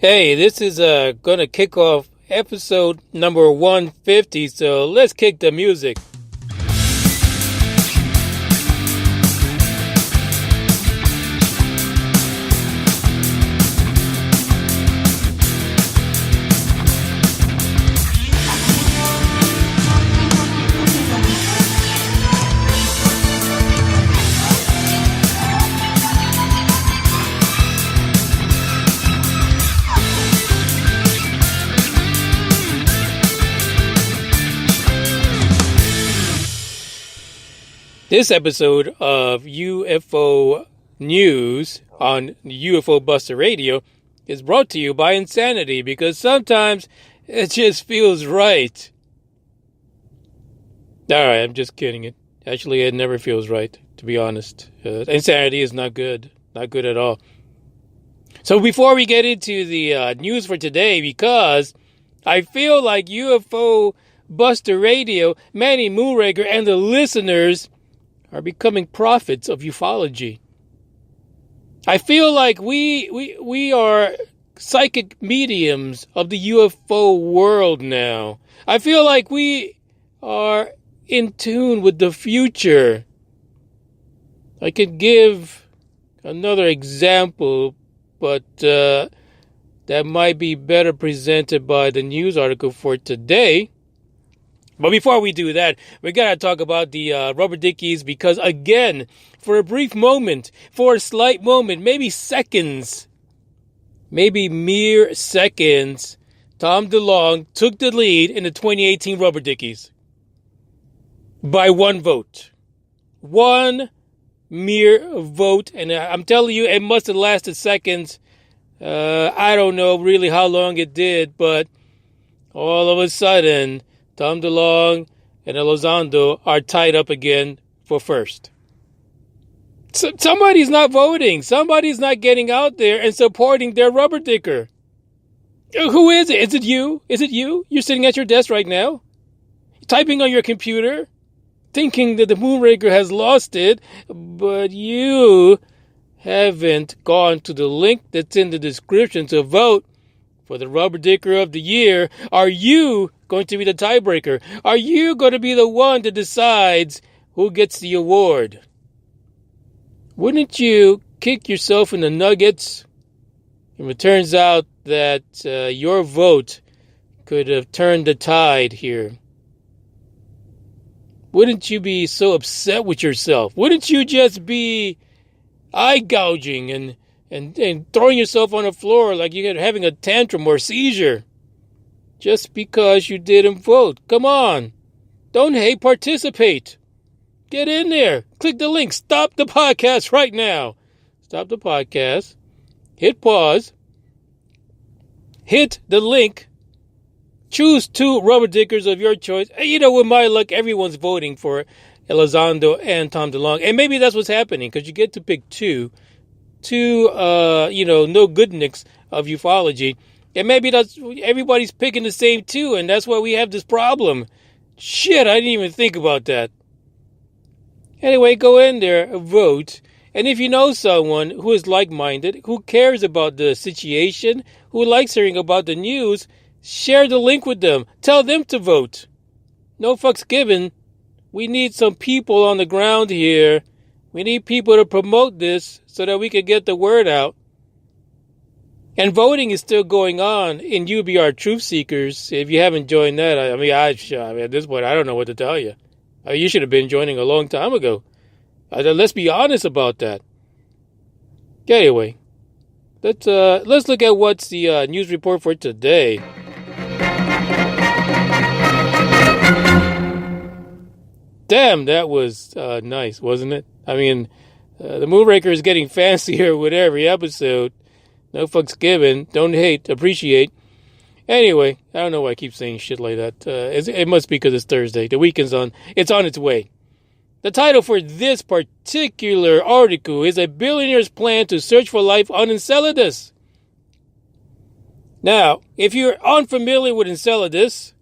Hey, this is going to kick off episode number 150, so let's kick the music. This episode of UFO News on UFO Buster Radio is brought to you by Insanity, because sometimes it just feels right. Alright, I'm just kidding. Actually, it never feels right, to be honest. Insanity is not good. Not good at all. So before we get into the news for today, because I feel like UFO Buster Radio, Manny Moonraker, and the listeners are becoming prophets of ufology. I feel like we are psychic mediums of the UFO world now. I feel like we are in tune with the future. I could give another example, but that might be better presented by the news article for today. But before we do that, we got to talk about the rubber dickies, because, again, for a brief moment, for a slight moment, maybe seconds, maybe mere seconds, Tom DeLonge took the lead in the 2018 rubber dickies by one vote. One mere vote. And I'm telling you, it must have lasted seconds. I don't know really how long it did, but all of a sudden, Tom DeLonge and Elizondo are tied up again for first. Somebody's not voting. Somebody's not getting out there and supporting their rubber dicker. Who is it? Is it you? Is it you? You're sitting at your desk right now, typing on your computer, thinking that the Moonraker has lost it, but you haven't gone to the link that's in the description to vote for the rubber dicker of the year. Are you going to be the tiebreaker? Are you going to be the one that decides who gets the award? Wouldn't you kick yourself in the nuggets if it turns out that your vote could have turned the tide here? Wouldn't you be so upset with yourself? Wouldn't you just be eye gouging and throwing yourself on the floor like you're having a tantrum or seizure just because you didn't vote? Come on. Don't hate, participate. Get in there. Click the link. Stop the podcast right now. Stop the podcast. Hit pause. Hit the link. Choose two rubber dickers of your choice. And you know, with my luck, everyone's voting for Elizondo and Tom DeLonge. And maybe that's what's happening, because you get to pick two no goodniks of ufology. And maybe that's everybody's picking the same two, and that's why we have this problem. Shit, I didn't even think about that. Anyway, go in there, vote. And if you know someone who is like-minded, who cares about the situation, who likes hearing about the news, share the link with them. Tell them to vote. No fucks given. We need some people on the ground here. We need people to promote this so that we can get the word out. And voting is still going on in UBR Truth Seekers. If you haven't joined that, I mean, at this point, I don't know what to tell you. You should have been joining a long time ago. Let's be honest about that. Anyway, let's look at what's the news report for today. Damn, that was nice, wasn't it? I mean, the Moonraker is getting fancier with every episode. No fucks given. Don't hate. Appreciate. Anyway, I don't know why I keep saying shit like that. It must be because it's Thursday. The weekend's on. It's on its way. The title for this particular article is "A Billionaire's Plan to Search for Life on Enceladus." Now, if you're unfamiliar with Enceladus,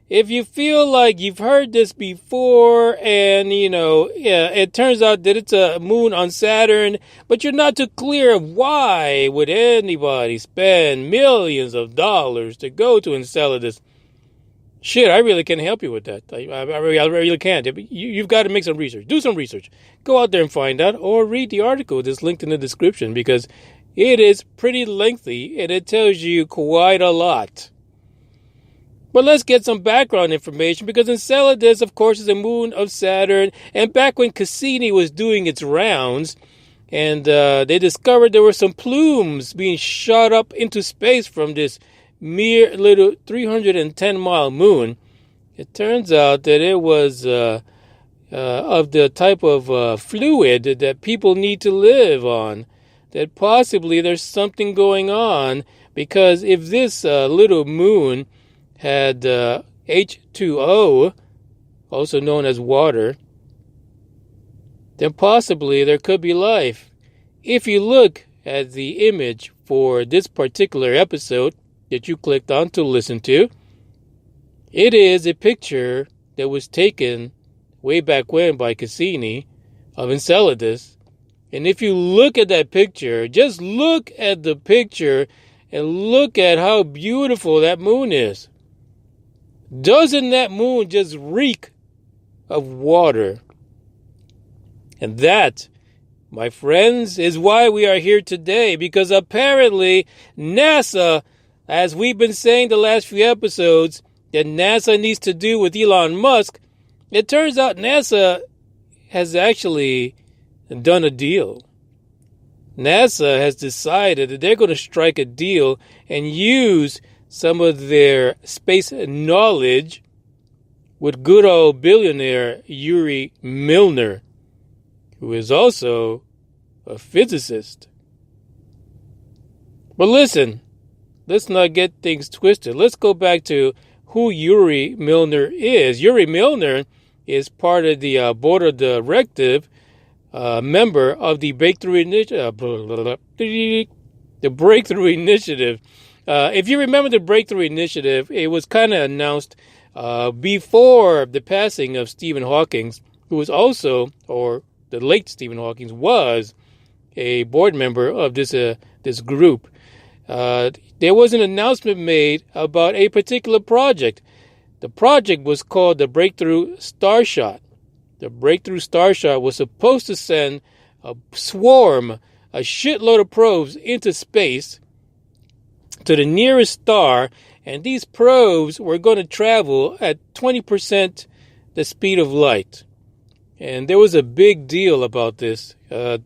if you feel like you've heard this before and, it turns out that it's a moon on Saturn, but you're not too clear of why would anybody spend millions of dollars to go to Enceladus, shit, I really can't help you with that. I really can't. You've got to make some research. Do some research. Go out there and find out, or read the article that's linked in the description, because it is pretty lengthy and it tells you quite a lot. But let's get some background information, because Enceladus, of course, is a moon of Saturn. And back when Cassini was doing its rounds, and they discovered there were some plumes being shot up into space from this mere little 310-mile moon, it turns out that it was of the type of fluid that people need to live on, that possibly there's something going on, because if this little moon had H2O, also known as water, then possibly there could be life. If you look at the image for this particular episode that you clicked on to listen to, it is a picture that was taken way back when by Cassini of Enceladus. And if you look at that picture, just look at the picture and look at how beautiful that moon is. Doesn't that moon just reek of water? And that, my friends, is why we are here today, because apparently NASA, as we've been saying the last few episodes, that NASA needs to do with Elon Musk, it turns out NASA has actually done a deal. NASA has decided that they're going to strike a deal and use some of their space knowledge with good old billionaire Yuri Milner, who is also a physicist. But listen, let's not get things twisted. Let's go back to who Yuri Milner is. Yuri Milner is part of the board of directive, member of the Breakthrough Initiative. The Breakthrough Initiative. If you remember the Breakthrough Initiative, it was kind of announced before the passing of Stephen Hawking, who was also, or the late Stephen Hawking was, a board member of this group. There was an announcement made about a particular project. The project was called the Breakthrough Starshot. The Breakthrough Starshot was supposed to send a shitload of probes into space to the nearest star, and these probes were going to travel at 20% the speed of light. And there was a big deal about this. But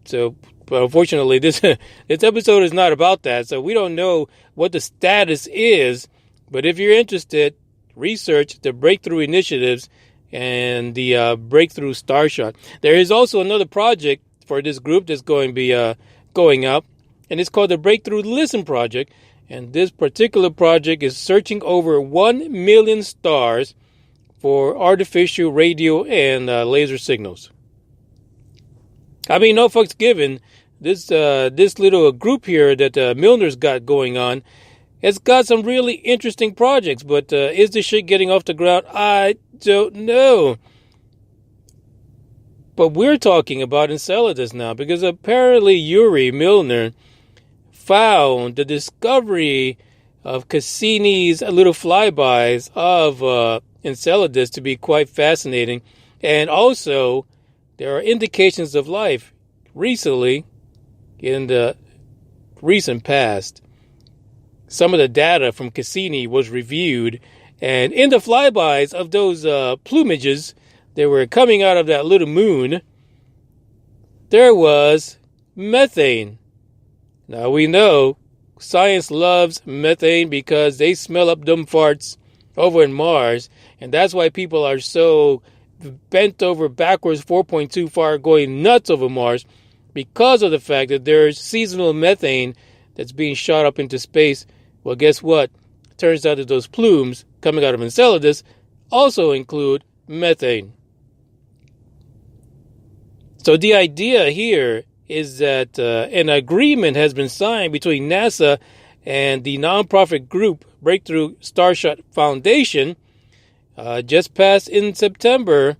unfortunately, this episode is not about that, so we don't know what the status is. But if you're interested, research the Breakthrough Initiatives and the Breakthrough Starshot. There is also another project for this group that's going to be going up, and it's called the Breakthrough Listen Project. And this particular project is searching over 1 million stars for artificial radio and laser signals. I mean, no fucks given. This little group here that Milner's got going on has got some really interesting projects. But is this shit getting off the ground? I don't know. But we're talking about Enceladus now, because apparently Yuri Milner found the discovery of Cassini's little flybys of Enceladus to be quite fascinating. And also, there are indications of life. Recently, in the recent past, some of the data from Cassini was reviewed, and in the flybys of those plumages that were coming out of that little moon, there was methane. Now we know science loves methane because they smell up them farts over in Mars, and that's why people are so bent over backwards 4.2 far going nuts over Mars, because of the fact that there's seasonal methane that's being shot up into space. Well, guess what? Turns out that those plumes coming out of Enceladus also include methane. So the idea here is that an agreement has been signed between NASA and the nonprofit group Breakthrough Starshot Foundation just passed in September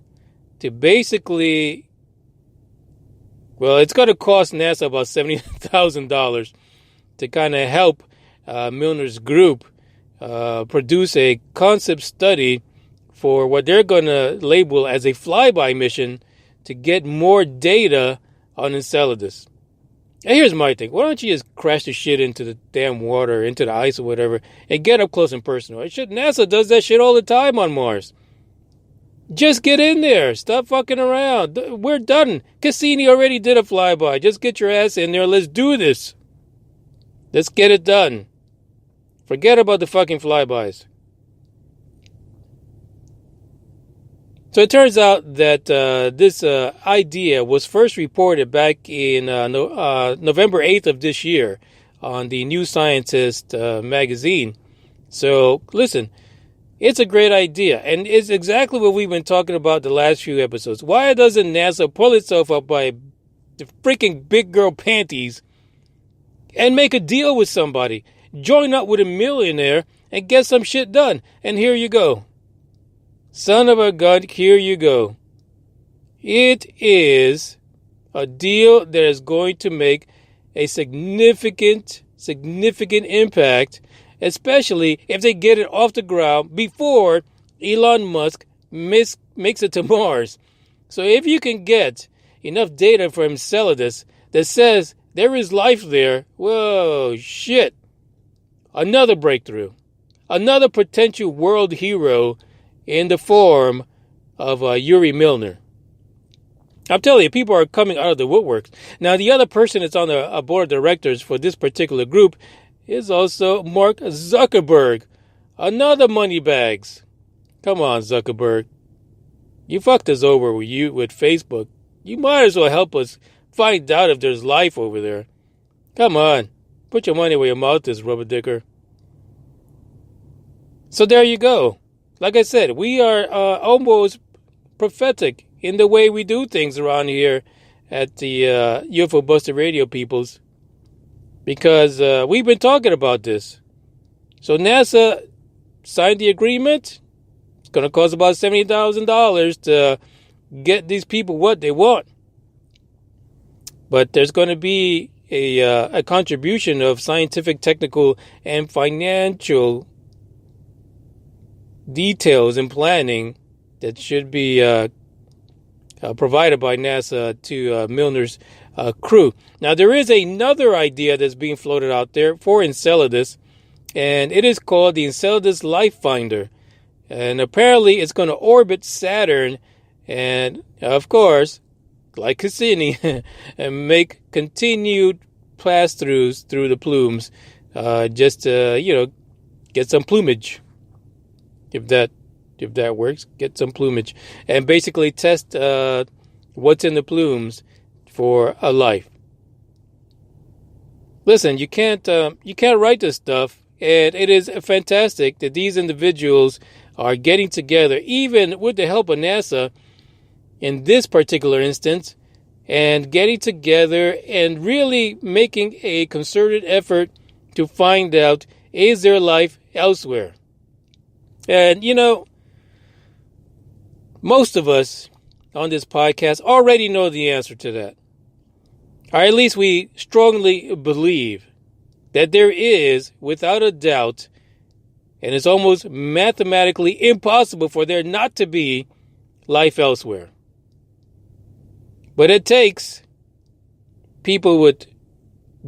to basically, well, it's going to cost NASA about $70,000 to kind of help Milner's group produce a concept study for what they're going to label as a flyby mission to get more data on Enceladus. And here's my thing. Why don't you just crash the shit into the damn water, into the ice or whatever, and get up close and personal? NASA does that shit all the time on Mars. Just get in there. Stop fucking around. We're done. Cassini already did a flyby. Just get your ass in there. Let's do this. Let's get it done. Forget about the fucking flybys. So it turns out that this idea was first reported back in November 8th of this year on the New Scientist magazine. So listen, it's a great idea, and it's exactly what we've been talking about the last few episodes. Why doesn't NASA pull itself up by the freaking big girl panties and make a deal with somebody? Join up with a millionaire and get some shit done. And here you go. Son of a gun, here you go. It is a deal that is going to make a significant impact, especially if they get it off the ground before Elon Musk makes it to Mars. So if you can get enough data from Enceladus that says there is life there, whoa, shit. Another breakthrough. Another potential world hero in the form of Yuri Milner. I'm telling you, people are coming out of the woodworks. Now, the other person that's on the board of directors for this particular group is also Mark Zuckerberg. Another moneybags. Come on, Zuckerberg. You fucked us over with Facebook. You might as well help us find out if there's life over there. Come on. Put your money where your mouth is, rubber dicker. So there you go. Like I said, we are almost prophetic in the way we do things around here at the UFO Buster Radio peoples. Because we've been talking about this. So NASA signed the agreement. It's going to cost about $70,000 to get these people what they want. But there's going to be a contribution of scientific, technical, and financial details and planning that should be provided by NASA to Milner's crew. Now, there is another idea that's being floated out there for Enceladus, and it is called the Enceladus Life Finder. And apparently it's going to orbit Saturn and, of course, like Cassini, and make continued pass-throughs through the plumes just to, get some plumage. If that works, get some plumage. And basically test what's in the plumes for a life. Listen, you can't write this stuff, and it is fantastic that these individuals are getting together, even with the help of NASA, in this particular instance, and getting together and really making a concerted effort to find out, is there life elsewhere? And, most of us on this podcast already know the answer to that. Or at least we strongly believe that there is, without a doubt, and it's almost mathematically impossible for there not to be life elsewhere. But it takes people with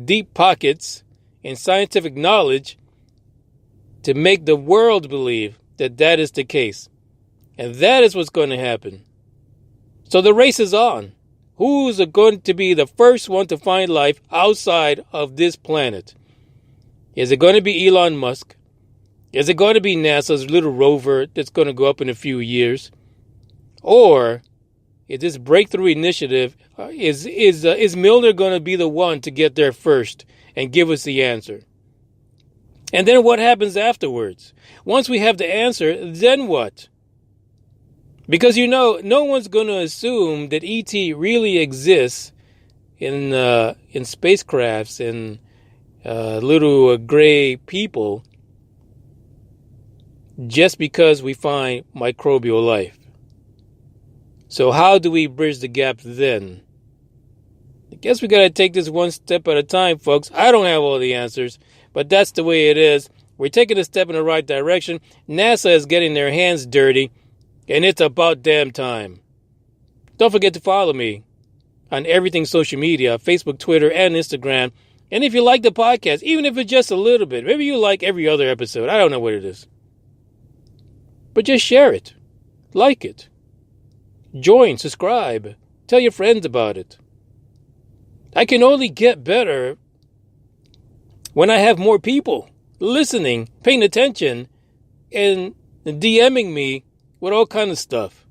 deep pockets and scientific knowledge to make the world believe that that is the case. And that is what's going to happen. So the race is on. Who's going to be the first one to find life outside of this planet? Is it going to be Elon Musk? Is it going to be NASA's little rover that's going to go up in a few years? Or is this breakthrough initiative, is Milner going to be the one to get there first and give us the answer? And then what happens afterwards? Once we have the answer, then what? Because, no one's going to assume that ET really exists in spacecrafts and little gray people just because we find microbial life. So how do we bridge the gap then? I guess we got to take this one step at a time, folks. I don't have all the answers, but that's the way it is. We're taking a step in the right direction. NASA is getting their hands dirty, and it's about damn time. Don't forget to follow me on everything social media, Facebook, Twitter, and Instagram. And if you like the podcast, even if it's just a little bit, maybe you like every other episode. I don't know what it is. But just share it. Like it. Join, subscribe. Tell your friends about it. I can only get better when I have more people listening, paying attention, and DMing me with all kinds of stuff.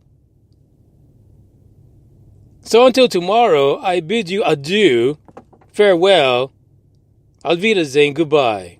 So until tomorrow, I bid you adieu, farewell, Auf Wiedersehen, goodbye.